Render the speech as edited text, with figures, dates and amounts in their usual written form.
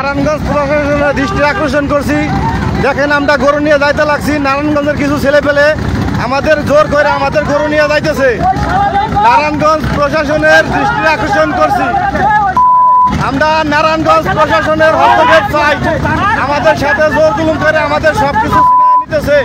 নারায়ণগঞ্জ প্রশাসনের দৃষ্টি আকর্ষণ করছি। দেখেন আমরা গরু নিয়ে যাইতে লাগছি, নারায়ণগঞ্জের কিছু ছেলে পেলে আমাদের জোর করে আমাদের গরু নিয়ে যাইতেছে। নারায়ণগঞ্জ প্রশাসনের দৃষ্টি আকর্ষণ করছি, আমরা নারায়ণগঞ্জ প্রশাসনের হস্তক্ষেপ চাই। আমাদের সাথে জোর জুলুম করে আমাদের সবকিছু ছিনিয়ে নিতেছে।